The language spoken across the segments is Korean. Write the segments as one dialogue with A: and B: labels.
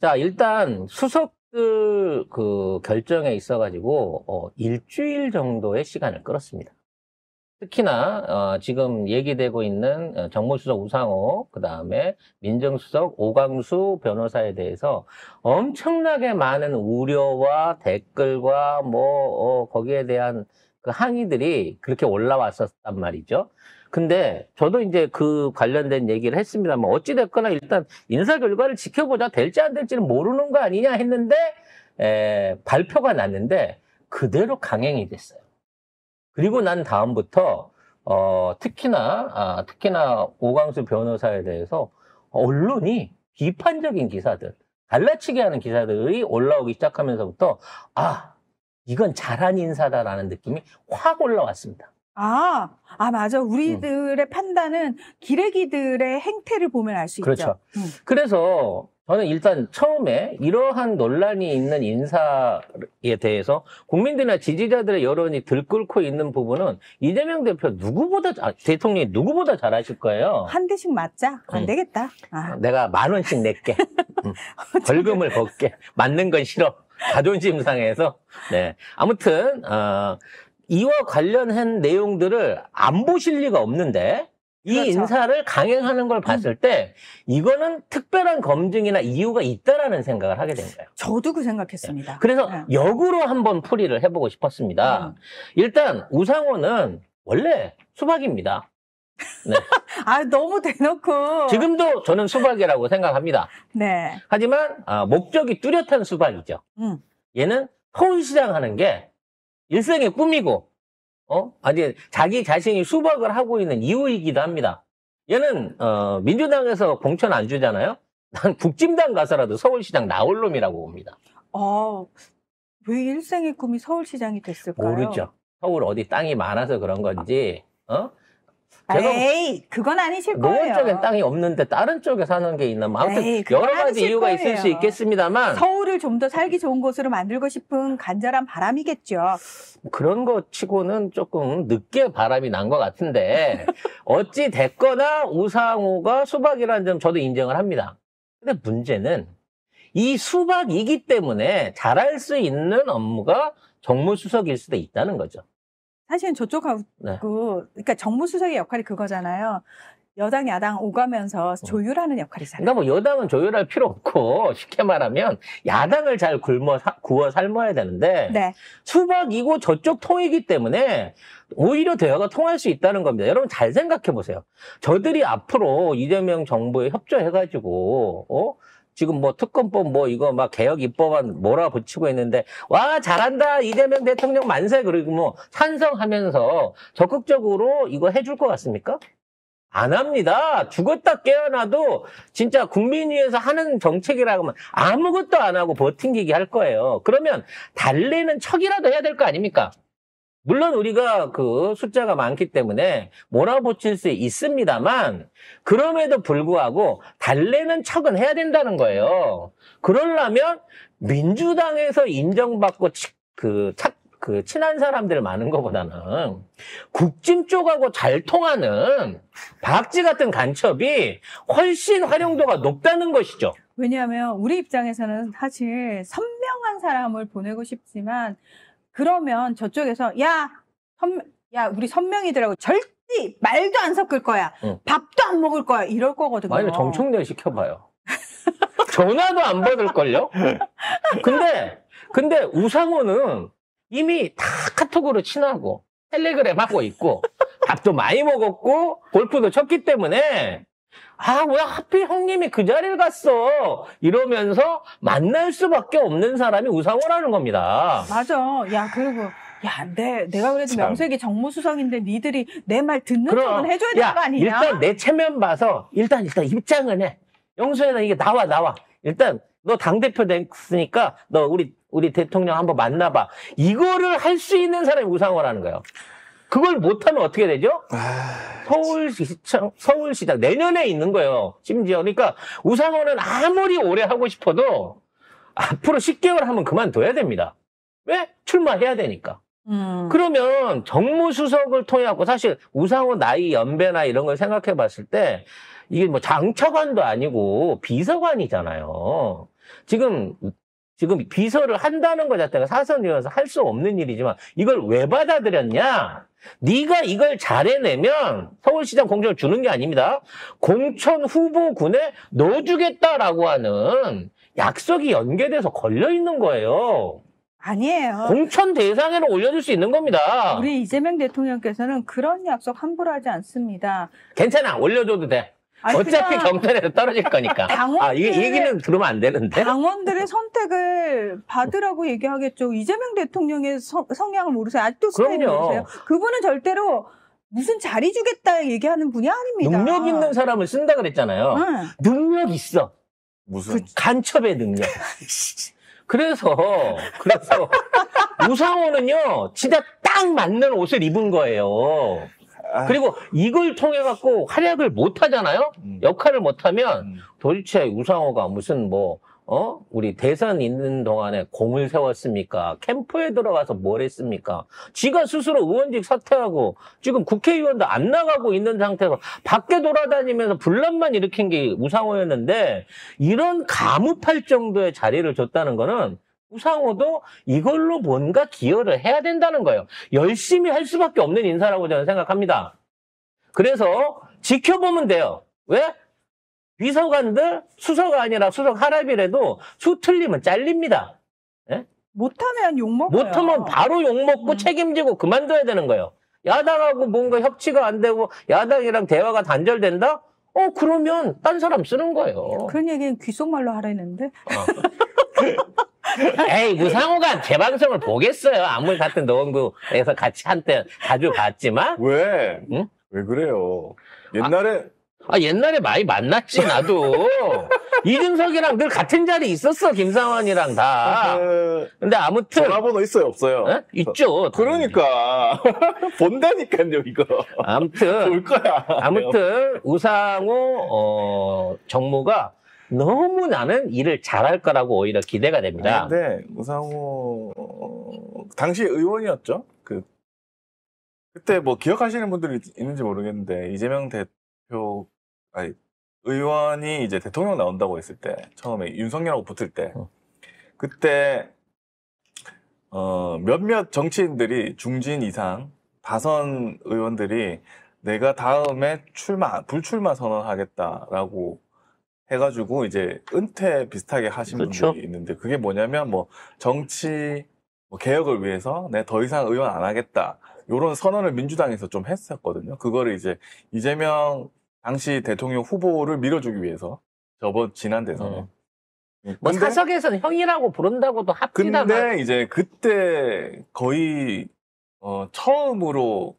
A: 자, 일단 수석들 그 결정에 있어가지고 일주일 정도의 시간을 끌었습니다. 특히나 지금 얘기되고 있는 정무수석 우상호, 그 다음에 민정수석 오광수 변호사에 대해서 엄청나게 많은 우려와 댓글과 거기에 대한 그 항의들이 그렇게 올라왔었단 말이죠. 근데 저도 이제 그 관련된 얘기를 했습니다만 어찌됐거나 일단 인사 결과를 지켜보자, 될지 안 될지는 모르는 거 아니냐 했는데 발표가 났는데 그대로 강행이 됐어요. 그리고 난 다음부터 특히나 오광수 변호사에 대해서 언론이 비판적인 기사들, 갈라치기 하는 기사들이 올라오기 시작하면서부터 이건 잘한 인사다라는 느낌이 확 올라왔습니다.
B: 맞아. 우리들의 판단은 기레기들의 행태를 보면 알 수
A: 그렇죠.
B: 있죠.
A: 그래서 저는 일단 처음에 이러한 논란이 있는 인사에 대해서 국민들이나 지지자들의 여론이 들끓고 있는 부분은 이재명 대표 대통령이 누구보다 잘하실 거예요.
B: 한 대씩 맞자? 안 되겠다.
A: 내가 10,000원씩 낼게. 벌금을 걷게. 맞는 건 싫어. 자존심 상해서. 네. 아무튼 이와 관련한 내용들을 안 보실 리가 없는데 이
B: 그렇죠.
A: 인사를 강행하는 걸 봤을 때 이거는 특별한 검증이나 이유가 있다라는 생각을 하게 된 거예요.
B: 저도 그 생각했습니다.
A: 네. 그래서 역으로 한번 풀이를 해보고 싶었습니다. 일단 우상호는 원래 수박입니다. 네.
B: 너무 대놓고.
A: 지금도 저는 수박이라고 생각합니다.
B: 네.
A: 하지만 목적이 뚜렷한 수박이죠. 얘는 서울시장 하는 게 일생의 꿈이고 자기 자신이 수박을 하고 있는 이유이기도 합니다. 얘는 민주당에서 공천 안 주잖아요. 난 국진당 가서라도 서울시장 나올 놈이라고 봅니다.
B: 왜 일생의 꿈이 서울시장이 됐을까요?
A: 모르죠. 서울 어디 땅이 많아서 그런 건지
B: 그건 아니실 거예요.
A: 노원 쪽엔 땅이 없는데 다른 쪽에 사는 게 있나? 아무튼 여러 가지 이유가 있을 수 있겠습니다만
B: 서울을 좀 더 살기 좋은 곳으로 만들고 싶은 간절한 바람이겠죠.
A: 그런 것 치고는 조금 늦게 바람이 난 것 같은데 어찌 됐거나 우상호가 수박이라는 점 저도 인정을 합니다. 근데 문제는 이 수박이기 때문에 잘할 수 있는 업무가 정무수석일 수도 있다는 거죠.
B: 사실은 저쪽하고, 그러니까 정무수석의 역할이 그거잖아요. 여당, 야당 오가면서 조율하는 역할이잖아요.
A: 그러니까 여당은 조율할 필요 없고, 쉽게 말하면, 야당을 잘 구워 삶아야 되는데, 수박이고 저쪽 통이기 때문에, 오히려 대화가 통할 수 있다는 겁니다. 여러분 잘 생각해 보세요. 저들이 앞으로 이재명 정부에 협조해가지고, 지금 특검법 이거 개혁 입법안 몰아붙이고 있는데 와 잘한다 이재명 대통령 만세 그리고 찬성하면서 적극적으로 이거 해줄 것 같습니까? 안 합니다. 죽었다 깨어나도 진짜 국민 위해서 하는 정책이라고 하면 아무것도 안 하고 버팅기기 할 거예요. 그러면 달래는 척이라도 해야 될 거 아닙니까? 물론 우리가 그 숫자가 많기 때문에 몰아붙일 수 있습니다만 그럼에도 불구하고 달래는 척은 해야 된다는 거예요. 그러려면 민주당에서 인정받고 친한 사람들 많은 것보다는 국진 쪽하고 잘 통하는 박지 같은 간첩이 훨씬 활용도가 높다는 것이죠.
B: 왜냐하면 우리 입장에서는 사실 선명한 사람을 보내고 싶지만 그러면 저쪽에서 우리 선명이더라고 절대 말도 안 섞을 거야. 밥도 안 먹을 거야. 이럴 거거든요.
A: 아니 정청래 시켜봐요. 전화도 안 받을걸요? 근데 우상호는 이미 다 카톡으로 친하고 텔레그램 하고 있고 밥도 많이 먹었고 골프도 쳤기 때문에 왜 하필 형님이 그 자리를 갔어 이러면서 만날 수밖에 없는 사람이 우상호라는 겁니다.
B: 맞아. 그리고 내가 그래도 명색이 정무수석인데 니들이 내 말 듣는 척은 해줘야 되는 거 아니냐?
A: 일단 내 체면 봐서 일단 입장은 해. 영수야 이게 나와. 일단 너 당대표 됐으니까 너 우리 대통령 한번 만나봐. 이거를 할 수 있는 사람이 우상호라는 거예요. 그걸 못하면 어떻게 되죠? 서울시장 내년에 있는 거예요. 심지어. 그러니까 우상호는 아무리 오래 하고 싶어도 앞으로 10개월 하면 그만둬야 됩니다. 왜? 출마해야 되니까. 그러면 정무수석을 통해갖고 사실 우상호 나이 연배나 이런 걸 생각해 봤을 때 이게 장차관도 아니고 비서관이잖아요. 지금 비서를 한다는 것 자체가 사선이어서 할 수 없는 일이지만 이걸 왜 받아들였냐? 네가 이걸 잘해내면 서울시장 공천을 주는 게 아닙니다. 공천 후보군에 넣어주겠다라고 하는 약속이 연계돼서 걸려 있는 거예요.
B: 아니에요.
A: 공천 대상에는 올려줄 수 있는 겁니다.
B: 우리 이재명 대통령께서는 그런 약속 함부로 하지 않습니다.
A: 괜찮아, 올려줘도 돼.
B: 아니,
A: 어차피 경선에서 떨어질 거니까. 이 얘기는 들으면 안 되는데.
B: 당원들의 선택을 받으라고 얘기하겠죠. 이재명 대통령의 성향을 모르세요. 아직도 스타일을 모르세요. 그분은 절대로 무슨 자리 주겠다 얘기하는 분이 아닙니다.
A: 능력 있는 사람을 쓴다 그랬잖아요. 능력 있어.
C: 무슨?
A: 간첩의 능력. 그래서 우상호는요, 진짜 딱 맞는 옷을 입은 거예요. 그리고 이걸 통해 갖고 활약을 못 하잖아요? 역할을 못 하면 도대체 우상호가 무슨 우리 대선 있는 동안에 공을 세웠습니까? 캠프에 들어가서 뭘 했습니까? 지가 스스로 의원직 사퇴하고 지금 국회의원도 안 나가고 있는 상태에서 밖에 돌아다니면서 분란만 일으킨 게 우상호였는데 이런 가무팔 정도의 자리를 줬다는 거는 우상호도 이걸로 뭔가 기여를 해야 된다는 거예요. 열심히 할 수밖에 없는 인사라고 저는 생각합니다. 그래서 지켜보면 돼요. 왜? 비서관들 수석 아니라 수석 하랍이라도 수 틀리면 잘립니다. 예?
B: 못하면 욕먹어요.
A: 못하면 바로 욕먹고 책임지고 그만둬야 되는 거예요. 야당하고 뭔가 협치가 안 되고 야당이랑 대화가 단절된다? 그러면 딴 사람 쓰는 거예요.
B: 그런 얘기는 귓속말로 하라 했는데.
A: 에이, 우상호가 제 방송을 보겠어요. 아무리 같은 노원구에서 같이 한때 자주 봤지만.
C: 왜?
A: 응?
C: 왜 그래요? 옛날에
A: 많이 만났지, 나도. 이준석이랑 늘 같은 자리에 있었어, 김상환이랑 다. 근데 아무튼.
C: 전화번호 있어요, 없어요?
A: 네? 있죠.
C: 그러니까. 본다니까요, 이거.
A: 아무튼.
C: 볼 거야.
A: 아무튼, 우상호, 정무가 너무 나는 일을 잘할 거라고 오히려 기대가 됩니다.
C: 근데 우상호 당시 의원이었죠. 그때 기억하시는 분들이 있는지 모르겠는데 이재명 의원이 이제 대통령 나온다고 했을 때 처음에 윤석열하고 붙을 때 그때 몇몇 정치인들이 중진 이상 다선 의원들이 내가 다음에 불출마 선언하겠다라고 해가지고 이제 은퇴 비슷하게 하신
A: 그렇죠.
C: 분들이 있는데 그게 뭐냐면 정치 개혁을 위해서 내가 더 이상 의원 안 하겠다 이런 선언을 민주당에서 좀 했었거든요. 그거를 이제 이재명 당시 대통령 후보를 밀어주기 위해서 지난 대선에
A: 사석에서는 형이라고 부른다고도 합디다만.
C: 근데 이제 그때 거의 처음으로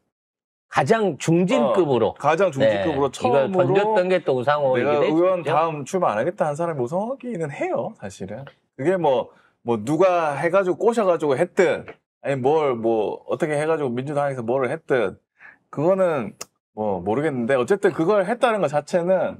A: 가장 중진급으로.
C: 처음으로
A: 이걸 던졌던 게 또 우상호이기도
C: 내가
A: 했죠.
C: 의원 다음 출마 안 하겠다 한 사람이 우상호기는 해요, 사실은. 그게 누가 해가지고 꼬셔가지고 했든, 아니 어떻게 해가지고 민주당에서 뭐를 했든, 그거는 모르겠는데, 어쨌든 그걸 했다는 것 자체는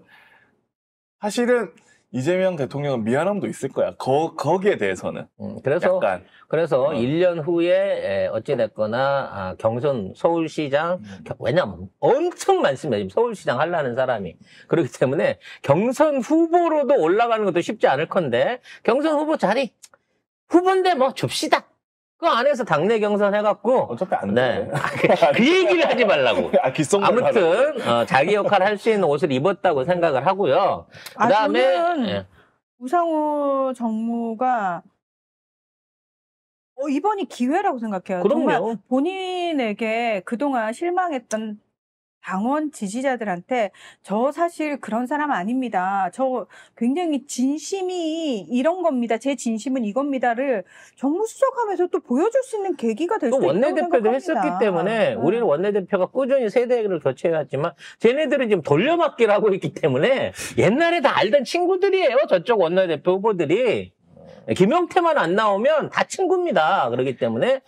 C: 사실은 이재명 대통령은 미안함도 있을 거야. 거기에 대해서는.
A: 그래서
C: 약간.
A: 1년 후에 어찌됐거나 경선 서울시장 왜냐면 엄청 많습니다. 지금 서울시장 하려는 사람이. 그렇기 때문에 경선 후보로도 올라가는 것도 쉽지 않을 건데 경선 후보 자리 후보인데 줍시다. 그 안에서 당내 경선 해갖고
C: 어차피 안 돼.
A: 그 얘기를 하지 말라고. 아무튼 자기 역할 할 수 있는 옷을 입었다고 생각을 하고요. 그다음에
B: 우상호 정무가 이번이 기회라고 생각해요.
A: 그럼요.
B: 정말 본인에게 그동안 실망했던 당원 지지자들한테 저 사실 그런 사람 아닙니다. 저 굉장히 진심이 이런 겁니다. 제 진심은 이겁니다를 정무수석하면서 또 보여줄 수 있는 계기가 될 수 있다고 생각합니다.
A: 원내대표도 했었기 때문에 우리는 원내대표가 꾸준히 세대를 교체해왔지만 쟤네들은 지금 돌려막기를 하고 있기 때문에 옛날에 다 알던 친구들이에요. 저쪽 원내대표 후보들이. 김용태만 안 나오면 다 친구입니다. 그렇기 때문에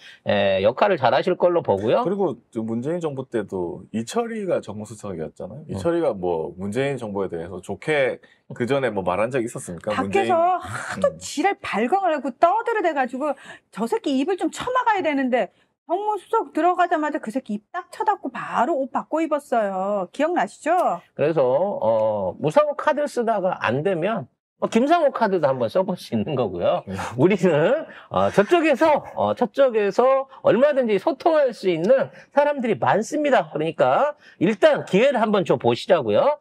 A: 역할을 잘 하실 걸로 보고요.
C: 그리고 문재인 정부 때도 이철이가 정무수석이었잖아요. 이철이가 문재인 정부에 대해서 좋게 그 전에 말한 적이 있었습니까?
B: 밖에서 하도 지랄 발광을 하고 떠들어대가지고 저 새끼 입을 좀 쳐막아야 되는데 정무수석 들어가자마자 그 새끼 입 딱 쳐닫고 바로 옷 바꿔 입었어요. 기억나시죠?
A: 그래서 무상호 카드 쓰다가 안 되면 김상호 카드도 한번 써볼 수 있는 거고요. 우리는 저쪽에서 얼마든지 소통할 수 있는 사람들이 많습니다. 그러니까 일단 기회를 한번 줘 보시자고요.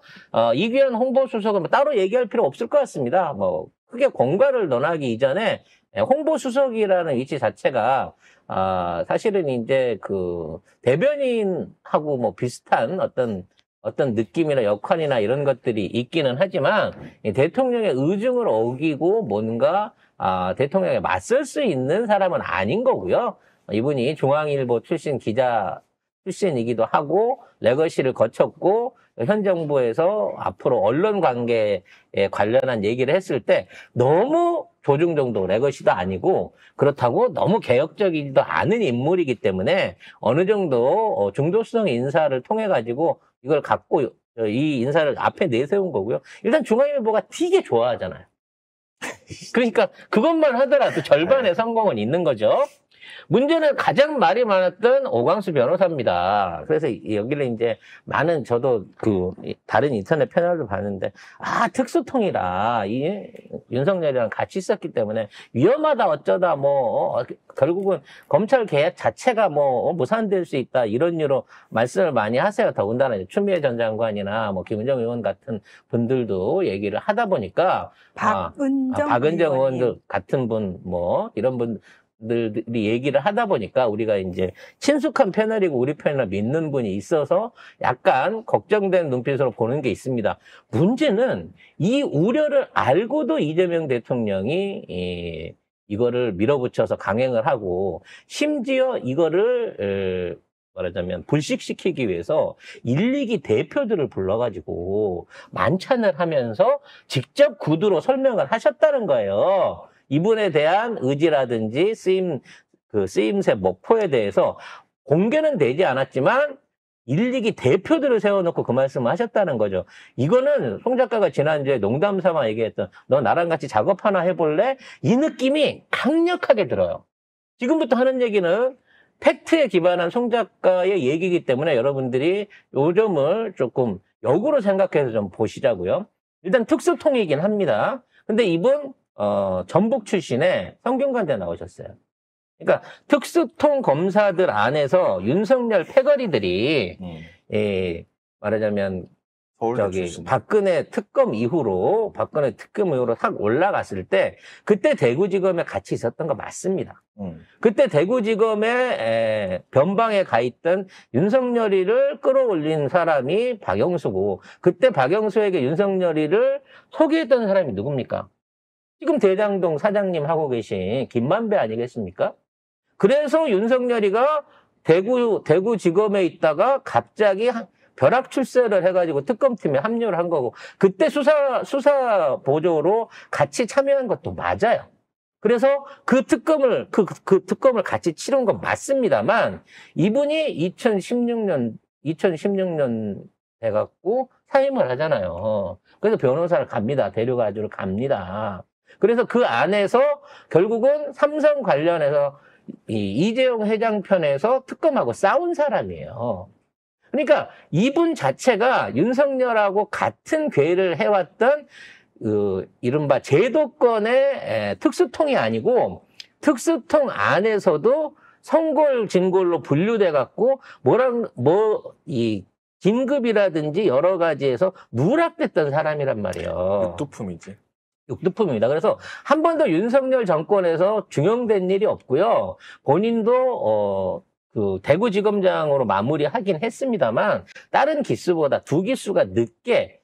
A: 이규현 홍보수석은 따로 얘기할 필요 없을 것 같습니다. 크게 공과를 논하기 이전에 홍보수석이라는 위치 자체가 사실은 이제 그 대변인하고 비슷한 어떤 느낌이나 역할이나 이런 것들이 있기는 하지만 대통령의 의중을 어기고 뭔가 대통령에 맞설 수 있는 사람은 아닌 거고요. 이분이 중앙일보 출신 기자 출신이기도 하고 레거시를 거쳤고 현 정부에서 앞으로 언론 관계에 관련한 얘기를 했을 때 너무 조중동도 레거시도 아니고 그렇다고 너무 개혁적이지도 않은 인물이기 때문에 어느 정도 중도성 인사를 통해 가지고 이걸 갖고 이 인사를 앞에 내세운 거고요. 일단 중앙일보가 되게 좋아하잖아요. 그러니까 그것만 하더라도 절반의 성공은 있는 거죠. 문제는 가장 말이 많았던 오광수 변호사입니다. 그래서 여기를 이제 저도 다른 인터넷 패널도 봤는데, 특수통이라, 윤석열이랑 같이 있었기 때문에 위험하다 어쩌다 결국은 검찰 개혁 자체가 무산될 수 있다 이런 류로 말씀을 많이 하세요. 더군다나 추미애 전 장관이나 김은정 의원 같은 분들도 얘기를 하다 보니까 박은정 의원도 같은 분 이런 분들이 얘기를 하다 보니까 우리가 이제 친숙한 패널이고 우리 패널 믿는 분이 있어서 약간 걱정된 눈빛으로 보는 게 있습니다. 문제는 이 우려를 알고도 이재명 대통령이 이거를 밀어붙여서 강행을 하고 심지어 이거를 말하자면 불식시키기 위해서 1~2기 대표들을 불러가지고 만찬을 하면서 직접 구두로 설명을 하셨다는 거예요. 이분에 대한 의지라든지 쓰임새 목표에 대해서 공개는 되지 않았지만 1~2기 대표들을 세워놓고 그 말씀을 하셨다는 거죠. 이거는 송 작가가 지난주에 농담 삼아 얘기했던 너 나랑 같이 작업 하나 해볼래? 이 느낌이 강력하게 들어요. 지금부터 하는 얘기는 팩트에 기반한 송 작가의 얘기이기 때문에 여러분들이 요 점을 조금 역으로 생각해서 좀 보시자고요. 일단 특수통이긴 합니다. 근데 이분 전북 출신의 성균관대 나오셨어요. 그러니까 특수통 검사들 안에서 윤석열 패거리들이 말하자면 박근혜 특검 이후로 탁 올라갔을 때 그때 대구지검에 같이 있었던 거 맞습니다. 그때 대구지검에 변방에 가 있던 윤석열이를 끌어올린 사람이 박영수고 그때 박영수에게 윤석열이를 소개했던 사람이 누굽니까? 지금 대장동 사장님 하고 계신 김만배 아니겠습니까? 그래서 윤석열이가 대구지검에 있다가 갑자기 벼락 출세를 해가지고 특검팀에 합류를 한 거고 그때 수사 보조로 같이 참여한 것도 맞아요. 그래서 그 특검을 같이 치른 건 맞습니다만 이분이 2016년 돼갖고 사임을 하잖아요. 그래서 변호사를 데려가지고 갑니다. 그래서 그 안에서 결국은 삼성 관련해서 이재용 회장 편에서 특검하고 싸운 사람이에요. 그러니까 이분 자체가 윤석열하고 같은 궤를 해왔던 이른바 제도권의 특수통이 아니고 특수통 안에서도 성골, 진골로 분류돼갖고 이 긴급이라든지 여러 가지에서 누락됐던 사람이란 말이에요. 육두품입니다. 그래서 한 번도 윤석열 정권에서 중용된 일이 없고요. 본인도 대구지검장으로 마무리하긴 했습니다만 다른 기수보다 2기수가 늦게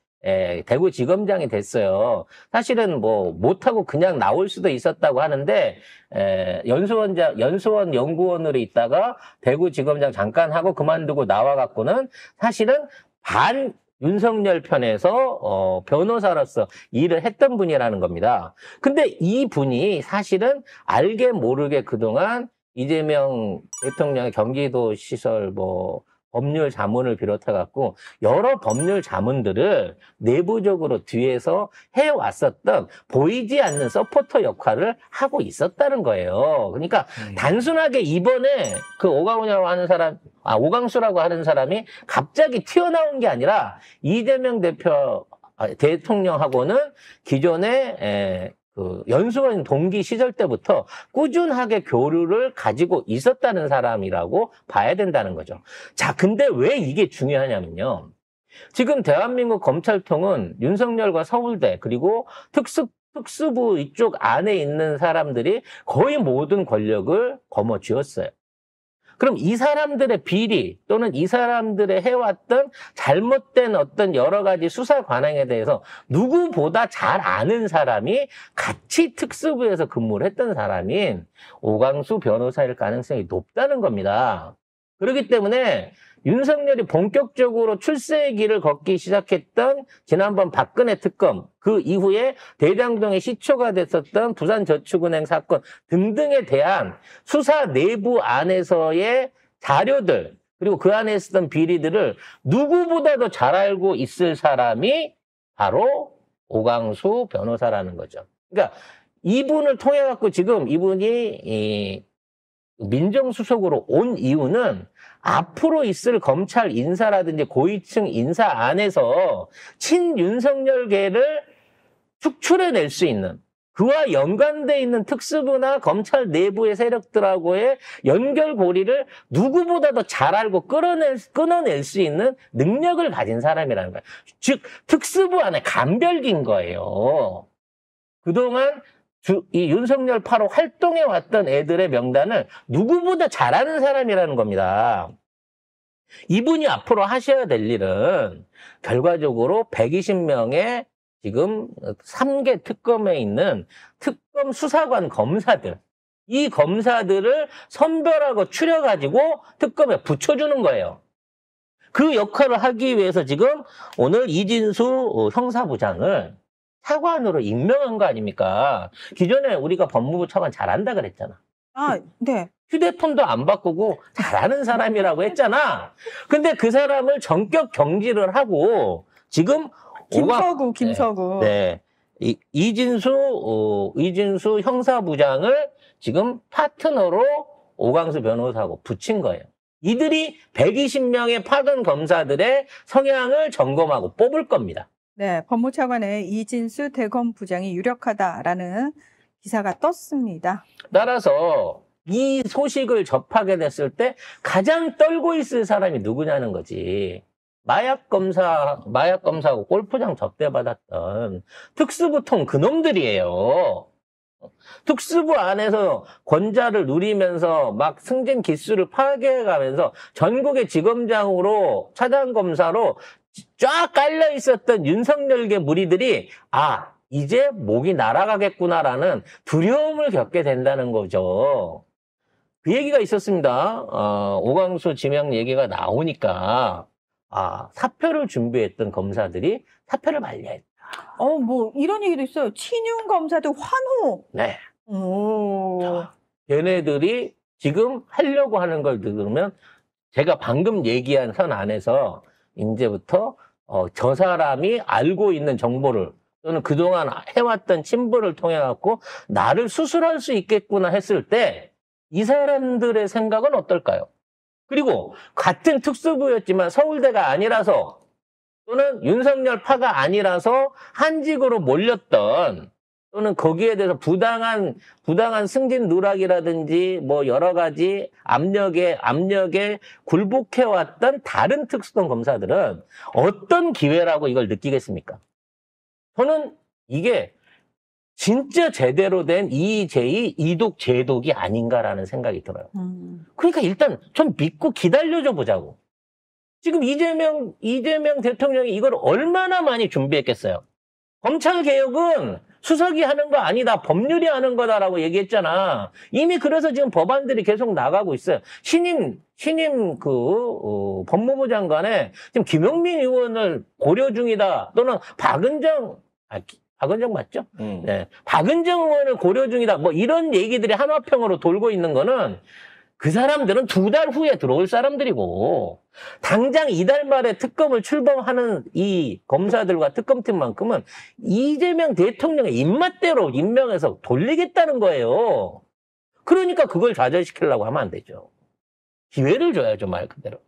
A: 대구지검장이 됐어요. 사실은 못하고 그냥 나올 수도 있었다고 하는데 연수원 연구원으로 있다가 대구지검장 잠깐 하고 그만두고 나와갖고는 사실은 윤석열 편에서 변호사로서 일을 했던 분이라는 겁니다. 근데 이 분이 사실은 알게 모르게 그동안 이재명 대통령의 경기도 시설 법률 자문을 비롯해갖고 여러 법률 자문들을 내부적으로 뒤에서 해왔었던 보이지 않는 서포터 역할을 하고 있었다는 거예요. 그러니까 단순하게 이번에 오광수라고 하는 사람이 갑자기 튀어나온 게 아니라 이재명 대표 대통령하고는 기존에 그 연수원 동기 시절 때부터 꾸준하게 교류를 가지고 있었다는 사람이라고 봐야 된다는 거죠. 자, 근데 왜 이게 중요하냐면요. 지금 대한민국 검찰통은 윤석열과 서울대 그리고 특수부 이쪽 안에 있는 사람들이 거의 모든 권력을 거머쥐었어요. 그럼 이 사람들의 비리 또는 이 사람들의 해왔던 잘못된 어떤 여러 가지 수사 관행에 대해서 누구보다 잘 아는 사람이 같이 특수부에서 근무를 했던 사람인 오광수 변호사일 가능성이 높다는 겁니다. 그렇기 때문에 윤석열이 본격적으로 출세의 길을 걷기 시작했던 지난번 박근혜 특검, 그 이후에 대장동의 시초가 됐었던 부산저축은행 사건 등등에 대한 수사 내부 안에서의 자료들, 그리고 그 안에 있었던 비리들을 누구보다도 잘 알고 있을 사람이 바로 오광수 변호사라는 거죠. 그러니까 이분을 통해 갖고 지금 이분이 민정수석으로 온 이유는 앞으로 있을 검찰 인사라든지 고위층 인사 안에서 친윤석열계를 축출해낼 수 있는, 그와 연관돼 있는 특수부나 검찰 내부의 세력들하고의 연결고리를 누구보다도 잘 알고 끊어낼 수 있는 능력을 가진 사람이라는 거예요. 즉 특수부 안에 간별기인 거예요. 그동안 이 윤석열 파로 활동해왔던 애들의 명단을 누구보다 잘 아는 사람이라는 겁니다. 이분이 앞으로 하셔야 될 일은 결과적으로 120명의 지금 3개 특검에 있는 특검 수사관 검사들, 이 검사들을 선별하고 추려가지고 특검에 붙여주는 거예요. 그 역할을 하기 위해서 지금 오늘 이진수 형사부장을 차관으로 임명한 거 아닙니까? 기존에 우리가 법무부 차관 잘한다 그랬잖아.
B: 아, 네.
A: 휴대폰도 안 바꾸고 잘하는 사람이라고 했잖아. 근데 그 사람을 전격 경질을 하고 지금 김서구. 네. 이진수 형사부장을 지금 파트너로 오광수 변호사하고 붙인 거예요. 이들이 120명의 파견 검사들의 성향을 점검하고 뽑을 겁니다.
B: 네, 법무차관의 이진수 대검부장이 유력하다라는 기사가 떴습니다.
A: 따라서 이 소식을 접하게 됐을 때 가장 떨고 있을 사람이 누구냐는 거지. 마약 검사하고 골프장 접대받았던 특수부통 그놈들이에요. 특수부 안에서 권좌를 누리면서 막 승진 기수를 파괴해가면서 전국의 지검장으로 차장검사로 쫙 깔려 있었던 윤석열계 무리들이 이제 목이 날아가겠구나라는 두려움을 겪게 된다는 거죠. 그 얘기가 있었습니다. 오광수 지명 얘기가 나오니까 사표를 준비했던 검사들이 사표를 만료했다.
B: 뭐 이런 얘기도 있어요. 친윤 검사들 환호.
A: 네.
B: 오.
A: 자, 얘네들이 지금 하려고 하는 걸 들으면 제가 방금 얘기한 선 안에서 이제부터 저 사람이 알고 있는 정보를 또는 그동안 해왔던 친부를 통해 갖고 나를 수술할 수 있겠구나 했을 때 이 사람들의 생각은 어떨까요? 그리고 같은 특수부였지만 서울대가 아니라서 또는 윤석열 파가 아니라서 한직으로 몰렸던 또는 거기에 대해서 부당한 승진 누락이라든지 뭐 여러 가지 압력에 굴복해왔던 다른 특수동 검사들은 어떤 기회라고 이걸 느끼겠습니까? 저는 이게 진짜 제대로 된 이재희 이독 제독이 아닌가라는 생각이 들어요. 그러니까 일단 좀 믿고 기다려줘 보자고. 지금 이재명 대통령이 이걸 얼마나 많이 준비했겠어요. 검찰개혁은 수석이 하는 거 아니다. 법률이 하는 거다라고 얘기했잖아. 이미 그래서 지금 법안들이 계속 나가고 있어요. 신임 법무부 장관에 지금 김용민 의원을 고려 중이다. 또는 박은정 맞죠? 네. 박은정 의원을 고려 중이다. 뭐 이런 얘기들이 한화평으로 돌고 있는 거는 그 사람들은 2달 후에 들어올 사람들이고 당장 이달 말에 특검을 출범하는 이 검사들과 특검팀만큼은 이재명 대통령의 입맛대로 임명해서 돌리겠다는 거예요. 그러니까 그걸 좌절시키려고 하면 안 되죠. 기회를 줘야죠, 말 그대로.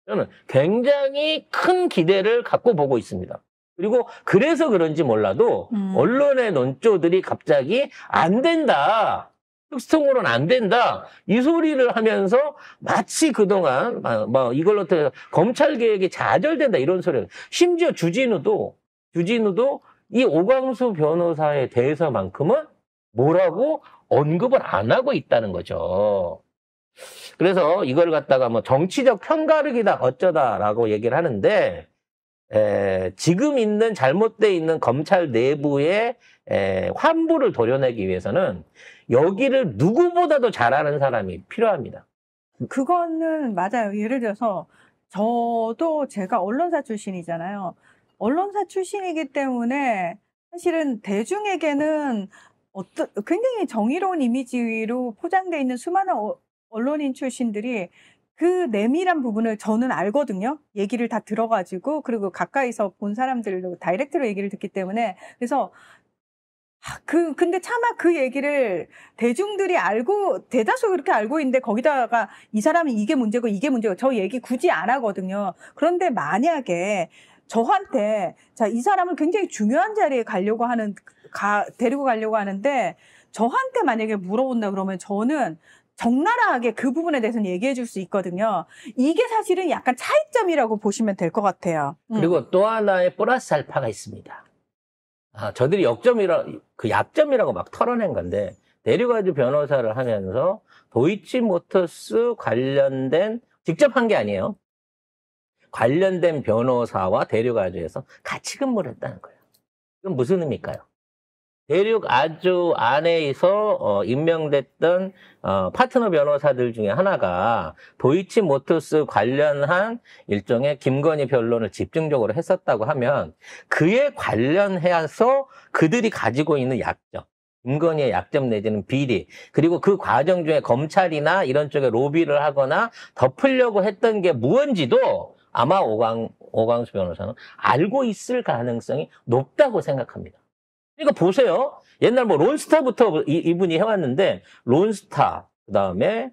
A: 저는 굉장히 큰 기대를 갖고 보고 있습니다. 그리고 그래서 그런지 몰라도 언론의 논조들이 갑자기 안 된다. 특수통으로는 안 된다. 이 소리를 하면서 마치 그동안 뭐 이걸로 검찰 개혁이 좌절된다 이런 소리. 심지어 주진우도 이 오광수 변호사에 대해서만큼은 뭐라고 언급을 안 하고 있다는 거죠. 그래서 이걸 갖다가 뭐 정치적 편가르기다 어쩌다라고 얘기를 하는데 지금 있는 잘못돼 있는 검찰 내부의 환부를 도려내기 위해서는 여기를 누구보다도 잘하는 사람이 필요합니다.
B: 그거는 맞아요. 예를 들어서 저도 제가 언론사 출신이잖아요. 언론사 출신이기 때문에 사실은 대중에게는 굉장히 정의로운 이미지로 포장되어 있는 수많은 언론인 출신들이 그 내밀한 부분을 저는 알거든요. 얘기를 다 들어가지고, 그리고 가까이서 본 사람들로 다이렉트로 얘기를 듣기 때문에. 그래서 근데 차마 그 얘기를 대중들이 대다수 그렇게 알고 있는데 거기다가 이 사람이 이게 문제고 저 얘기 굳이 안 하거든요. 그런데 만약에 저한테, 자, 이 사람은 굉장히 중요한 자리에 데리고 가려고 하는데 저한테 만약에 물어본다 그러면 저는 적나라하게 그 부분에 대해서는 얘기해 줄 수 있거든요. 이게 사실은 약간 차이점이라고 보시면 될 것 같아요.
A: 그리고 또 하나의 플러스 알파가 있습니다. 저들이 약점이라고 막 털어낸 건데, 데리가주 변호사를 하면서 도이치모터스 관련된, 직접 한 게 아니에요. 관련된 변호사와 데리가주에서 같이 근무를 했다는 거예요. 이건 무슨 의미일까요? 대륙아주 안에서 임명됐던 파트너 변호사들 중에 하나가 도이치모터스 관련한 일종의 김건희 변론을 집중적으로 했었다고 하면 그에 관련해서 그들이 가지고 있는 약점, 김건희의 약점 내지는 비리, 그리고 그 과정 중에 검찰이나 이런 쪽에 로비를 하거나 덮으려고 했던 게 무언지도 아마 오광수 변호사는 알고 있을 가능성이 높다고 생각합니다. 그러니까 보세요. 옛날 뭐 론스타부터 이분이 해왔는데 론스타, 그다음에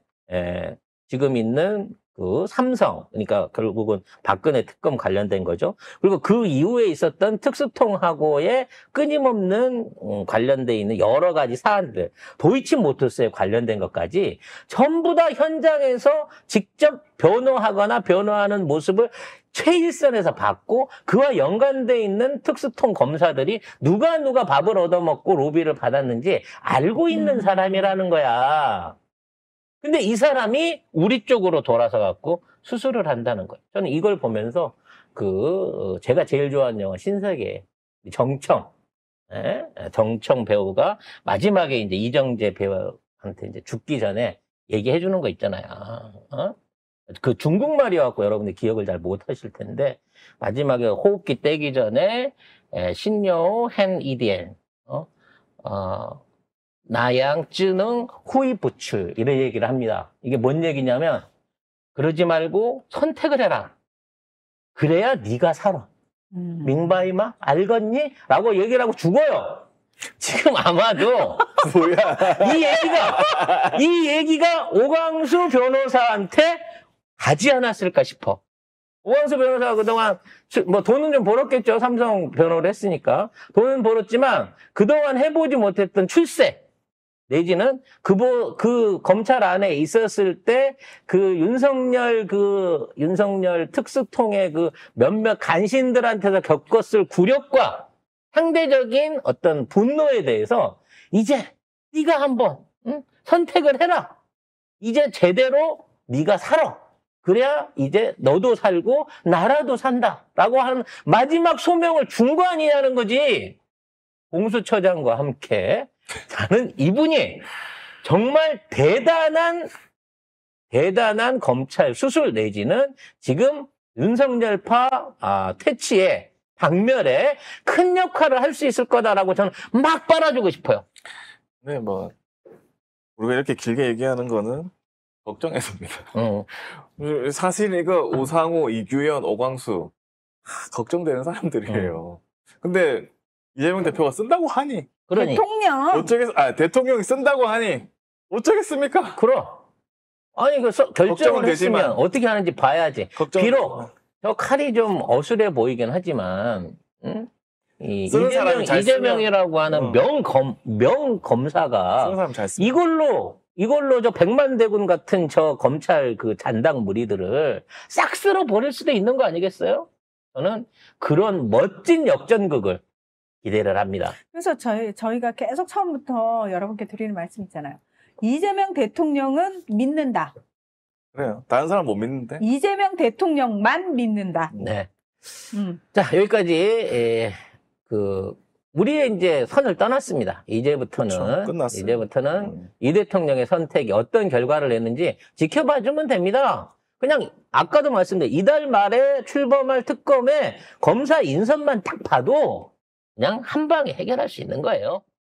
A: 지금 있는 그 삼성, 그러니까 결국은 박근혜 특검 관련된 거죠. 그리고 그 이후에 있었던 특수통하고의 끊임없는 관련돼 있는 여러 가지 사안들, 도이치모터스에 관련된 것까지 전부 다 현장에서 직접 변호하거나 변호하는 모습을 최일선에서 봤고, 그와 연관돼 있는 특수통 검사들이 누가 밥을 얻어먹고 로비를 받았는지 알고 있는 사람이라는 거야. 근데 이 사람이 우리 쪽으로 돌아서 갖고 수술을 한다는 거예요. 저는 이걸 보면서 제가 제일 좋아하는 영화 신세계 정청 배우가 마지막에 이제 이정재 배우한테 이제 죽기 전에 얘기해 주는 거 있잖아요. 그 중국말이어갖고 여러분들 기억을 잘 못하실 텐데, 마지막에 호흡기 떼기 전에 신여호 헨 이디엔 나양 쯔능 후이 부출 이런 얘기를 합니다. 이게 뭔 얘기냐면, 그러지 말고 선택을 해라. 그래야 네가 살아. 민바이마 알겠니? 라고 얘기를 하고 죽어요. 지금 아마도
C: 뭐야?
A: 이 얘기가 오광수 변호사한테 하지 않았을까 싶어. 오광수 변호사가 그동안 뭐 돈은 좀 벌었겠죠. 삼성 변호를 했으니까. 돈은 벌었지만 그동안 해보지 못했던 출세 내지는 그 검찰 안에 있었을 때 윤석열 특수통의 몇몇 간신들한테서 겪었을 굴욕과 상대적인 어떤 분노에 대해서 이제 네가 한번 선택을 해라. 이제 제대로 네가 살아. 그래야 이제 너도 살고 나라도 산다라고 하는 마지막 소명을 준 거 아니냐는 거지. 공수처장과 함께 저는 이분이 정말 대단한 검찰 수술 내지는 지금 윤석열파 퇴치에 박멸에 큰 역할을 할 수 있을 거다라고 저는 막 빨아주고 싶어요.
C: 네, 뭐 우리가 이렇게 길게 얘기하는 거는 걱정해서입니다. 사실 이거 오상호, 이규현, 오광수 걱정되는 사람들이에요. 근데 이재명 대표가 쓴다고 하니,
A: 그러니
C: 대통령이 쓴다고 하니 어쩌겠습니까?
A: 그럼 아니 결정을 했으면 어떻게 하는지 봐야지. 비록 저 칼이 좀 어술해 보이긴 하지만 응? 이
C: 쓰는 사람이 잘
A: 이재명이라고 하는 명검사가
C: 쓰는 사람 잘 쓰면.
A: 이걸로 저 백만대군 같은 저 검찰 그 잔당 무리들을 싹 쓸어 버릴 수도 있는 거 아니겠어요? 저는 그런 멋진 역전극을 기대를 합니다.
B: 그래서 저희가 계속 처음부터 여러분께 드리는 말씀 있잖아요. 이재명 대통령은 믿는다.
C: 그래요. 다른 사람 못 믿는데.
B: 이재명 대통령만 믿는다.
A: 네. 자, 여기까지 우리의 이제 선을 떠났습니다. 이제부터는
C: 그렇죠. 끝났어요.
A: 이제부터는 이 대통령의 선택이 어떤 결과를 냈는지 지켜봐주면 됩니다. 그냥 아까도 말씀드린 이달 말에 출범할 특검에 검사 인선만 딱 봐도 그냥 한 방에 해결할 수 있는 거예요.